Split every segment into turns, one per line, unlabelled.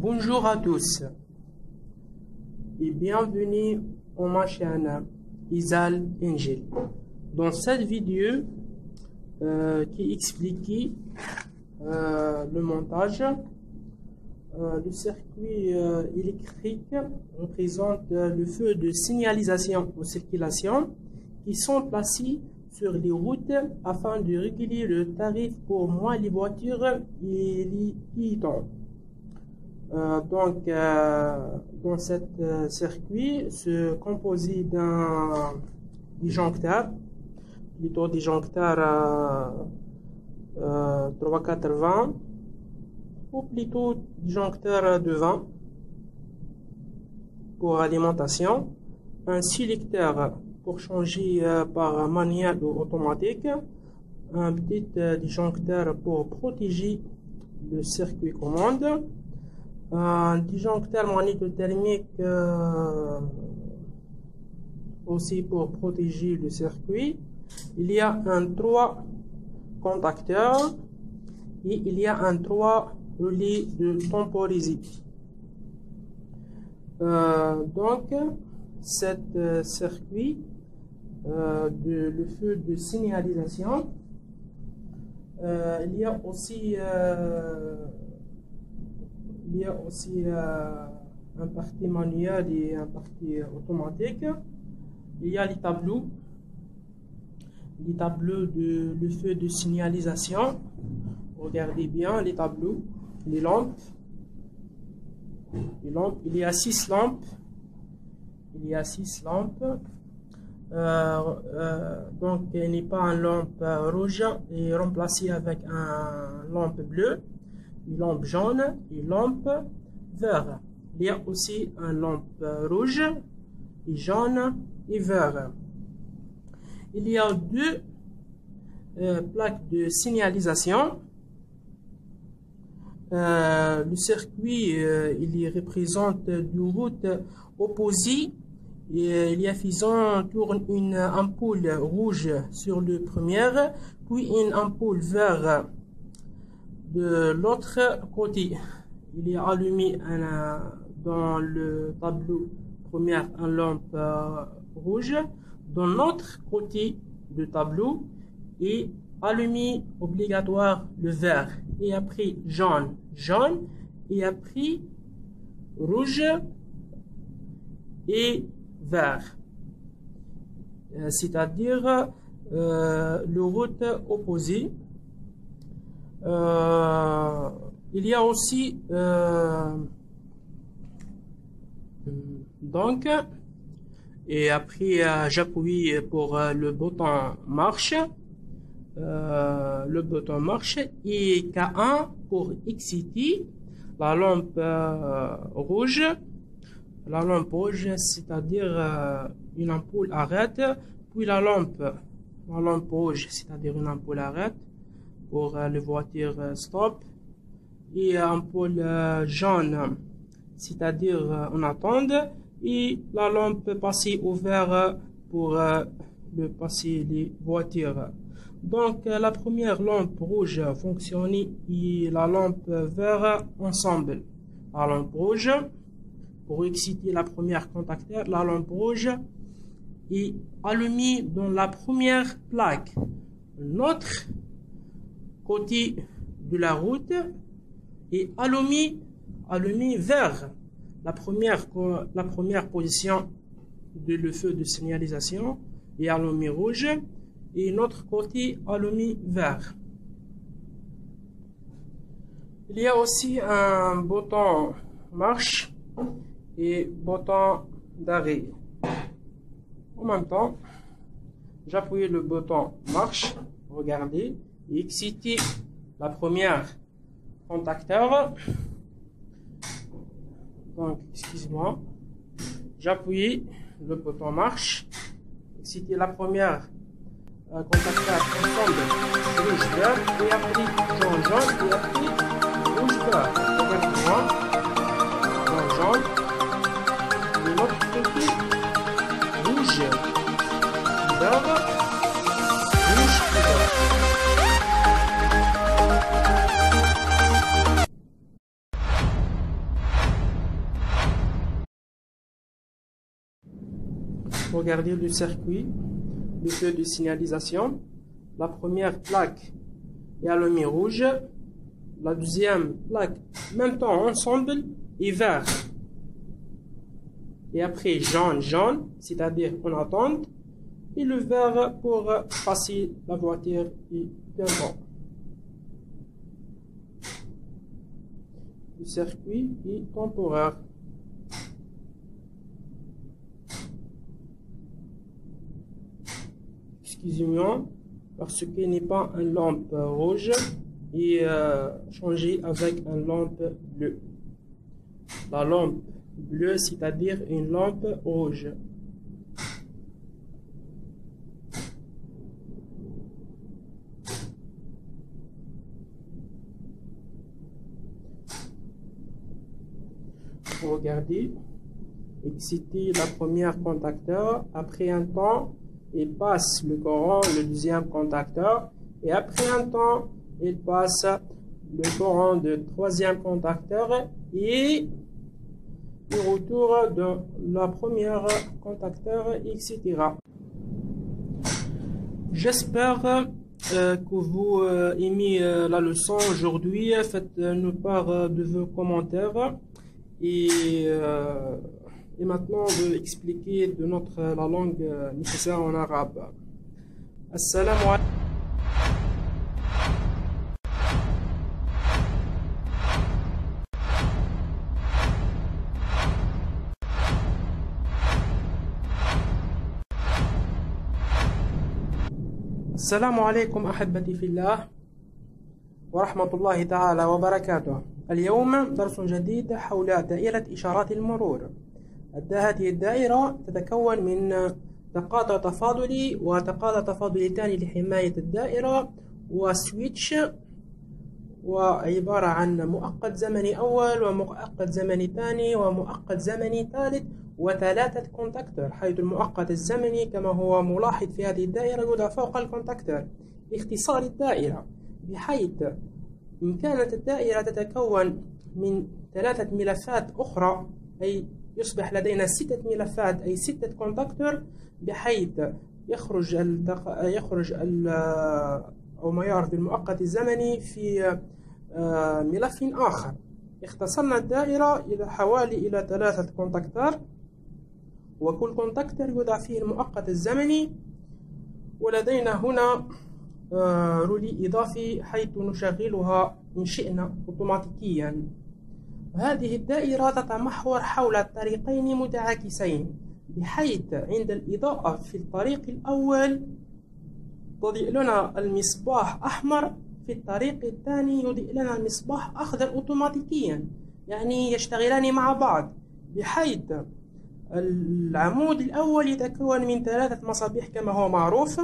Bonjour à tous et bienvenue à ma chaîne Isal Angel. Dans cette vidéo qui explique le montage du circuit électrique, on présente le feu de signalisation aux circulations qui sont placés sur les routes afin de réguler le tarif pour moi les voitures et les piétons. Dans cet circuit se compose d'un disjoncteur, plutôt disjoncteur 380 ou plutôt disjoncteur de 20 pour alimentation, un sélecteur pour changer par manuel ou automatique, un petit disjoncteur pour protéger le circuit commande, un disjoncteur magnétothermique aussi pour protéger le circuit. Il y a un 3 contacteurs et il y a un 3 relais de temporisé. Donc cet circuit le feu de signalisation, il y a aussi un parti manuel et un parti automatique. Il y a les tableaux de le feu de signalisation. Regardez bien les tableaux, les lampes. Il y a 6 lampes. Donc il n'est pas une lampe rouge et remplacé avec une lampe bleue, une lampe jaune et une lampe verte. Il y a aussi une lampe rouge et jaune et vert. Il y a 2 plaques de signalisation. Le circuit il représente 2 routes opposées. Et il y a tourne une ampoule rouge sur le premier, puis une ampoule verte de l'autre côté. Il est allumé dans le tableau premier une lampe rouge, dans l'autre côté du tableau et allumé obligatoire le vert, et après jaune et après rouge et vert, c'est-à-dire le route opposée. Il y a aussi donc, et après j'appuie pour le bouton marche, et K1 pour exciter la lampe rouge. La lampe rouge, c'est-à-dire une ampoule arrête, puis la lampe rouge, c'est-à-dire une ampoule arrête pour les voitures stop, et ampoule jaune, c'est-à-dire on attend, et la lampe passée au vert pour le passer les voitures. Donc la première lampe rouge fonctionne et la lampe vert ensemble. La lampe rouge, pour exciter la première contacteur, la lampe rouge est allumée dans la première plaque. L'autre côté de la route est allumé vers la première position de le feu de signalisation est allumé rouge et l'autre côté allumé vert. Il y a aussi un bouton marche et bouton d'arrêt. En même temps, j'appuie le bouton marche, regardez, et exciter la première contacteur. Donc, excusez-moi, j'appuie le bouton marche, exciter la première contacteur ensemble rouge vert, et après jaune et après rouge vert. Regardez-moi, jaune. De l'autre côté, rouge, vert, rouge, vert. Regardez le circuit, le feu de signalisation. La première plaque est à lumière rouge. La deuxième plaque, même temps ensemble, est vert. Et après jaune, c'est-à-dire on attend. Et le vert pour passer la voiture est bien bon. Le circuit est temporaire. Excusez-moi, parce qu'il n'est pas une lampe rouge et changé avec une lampe bleue. La lampe bleue, c'est-à-dire une lampe rouge. Regardez, exciter la première contacteur. Après un temps, il passe le courant, le deuxième contacteur. Et après un temps, il passe le courant de troisième contacteur et le retour de la première contacteur, etc. J'espère que vous aimez la leçon aujourd'hui. Faites-nous part de vos commentaires. Et maintenant, on veut expliquer de la langue nécessaire en arabe. Assalamu alaikum. السلام عليكم أحبتي في الله ورحمة الله تعالى وبركاته. اليوم درس جديد حول دائرة إشارات المرور. هذه الدائرة تتكون من تقاطع تفاضلي وتقاطع تفاضلي ثاني لحماية الدائرة وسويتش، وعبارة عن مؤقت زمني أول ومؤقت زمني ثاني ومؤقت زمني ثالث وثلاثة كونتاكتور، حيث المؤقت الزمني كما هو ملاحظ في هذه الدائرة يوضع فوق الكونتاكتور. اختصار الدائرة بحيث إن كانت الدائرة تتكون من 3 ملفات أخرى، أي يصبح لدينا 6 ملفات أي 6 كونتاكتور، بحيث يخرج أو ما يعرف بالمؤقت الزمني في ملف آخر. اختصرنا الدائرة إلى 3 كونتاكتور، وكل كونتاكتور يوضع فيه المؤقت الزمني، ولدينا هنا رولي إضافي حيث نشغلها إن شئنا أوتوماتيكيا. هذه الدائرة تتمحور حول طريقين متعاكسين، بحيث عند الإضاءة في الطريق الأول تضيء لنا المصباح أحمر، في الطريق الثاني يضيء لنا المصباح أخضر أوتوماتيكيا، يعني يشتغلان مع بعض. بحيث العمود الأول يتكون من 3 مصابيح كما هو معروف،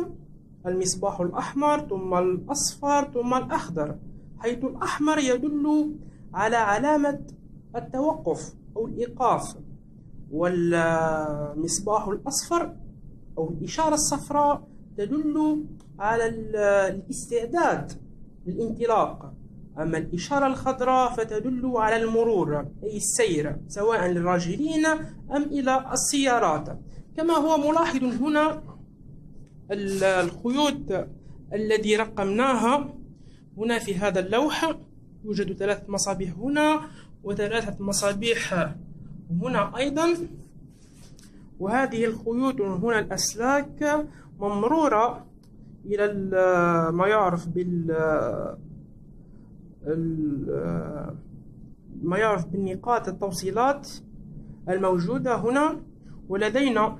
المصباح الأحمر ثم الأصفر ثم الأخضر، حيث الأحمر يدل على علامة التوقف أو الإيقاف، والمصباح الأصفر أو الإشارة الصفراء تدل على الاستعداد للانطلاق، أما الإشارة الخضراء فتدل على المرور أي السير سواء للراجلين أم إلى السيارات. كما هو ملاحظ هنا الخيوط الذي رقمناها هنا في هذا اللوح، يوجد 3 مصابيح هنا و3 مصابيح هنا أيضا، وهذه الخيوط هنا الأسلاك ممرورة إلى ما يعرف بالنقاط التوصيلات الموجودة هنا، ولدينا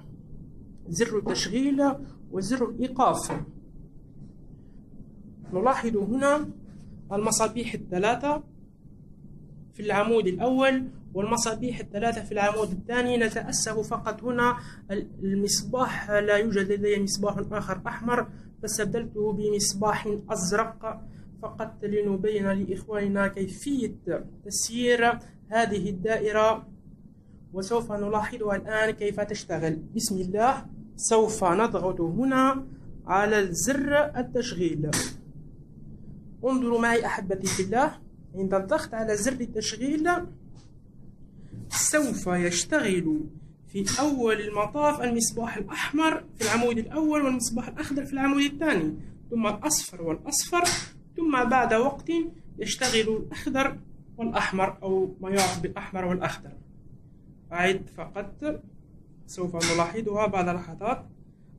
زر التشغيل وزر الإيقاف. نلاحظ هنا المصابيح ال3 في العمود الأول والمصابيح ال3 في العمود الثاني. نتأسف فقط هنا المصباح لا يوجد لدي مصباح آخر أحمر، فاستبدلته بمصباح أزرق فقط لنبين لإخواننا كيفية تسيير هذه الدائرة، وسوف نلاحظها الآن كيف تشتغل. بسم الله، سوف نضغط هنا على زر التشغيل. انظروا معي أحبتي في الله، عند الضغط على زر التشغيل سوف يشتغل في أول المطاف المصباح الأحمر في العمود الأول والمصباح الأخضر في العمود الثاني، ثم الأصفر والأصفر، ثم بعد وقت يشتغل الأخضر والأحمر أو ما يعرف بالأحمر والأخضر. أعد فقط، سوف نلاحظها بعد لحظات.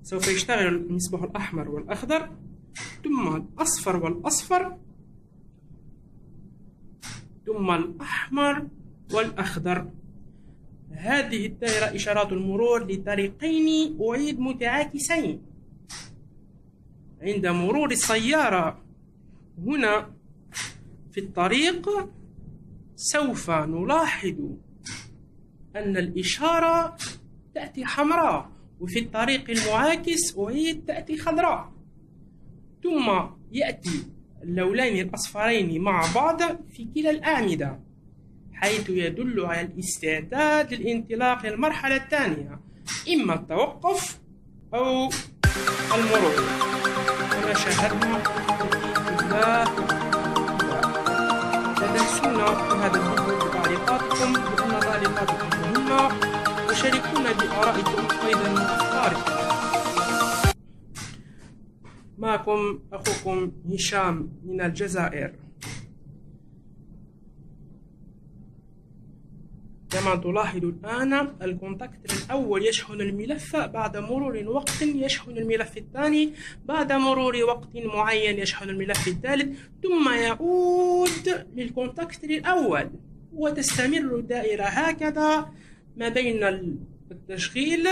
سوف يشتغل المصباح الأحمر والأخضر، ثم الأصفر والأصفر، ثم الأحمر والأخضر. هذه الدائرة إشارات المرور لطريقين أعيد متعاكسين. عند مرور السيارة هنا في الطريق سوف نلاحظ أن الإشارة تأتي حمراء، وفي الطريق المعاكس أعيد تأتي خضراء، ثم يأتي اللونين الأصفرين مع بعض في كلا الأعمدة، حيث يدل على الاستعداد للانطلاق للمرحلة الثانية، إما التوقف أو المرور كما شاهدنا في الله. لا تنسونا في هذا الفيديو بتعليقاتكم، لأن تعليقاتكم مهمة، وشاركونا بآرائكم أيضا وأفكاركم. معكم أخوكم هشام من الجزائر. كما تلاحظ الآن الكونتاكتر الأول يشحن الملف، بعد مرور وقت يشحن الملف الثاني، بعد مرور وقت معين يشحن الملف الثالث، ثم يعود للكونتاكتر الأول، وتستمر الدائرة هكذا ما بين التشغيل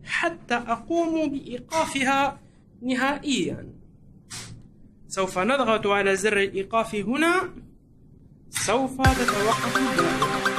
حتى أقوم بإيقافها نهائيا. سوف نضغط على زر الإيقاف هنا، سوف تتوقف الدائرة.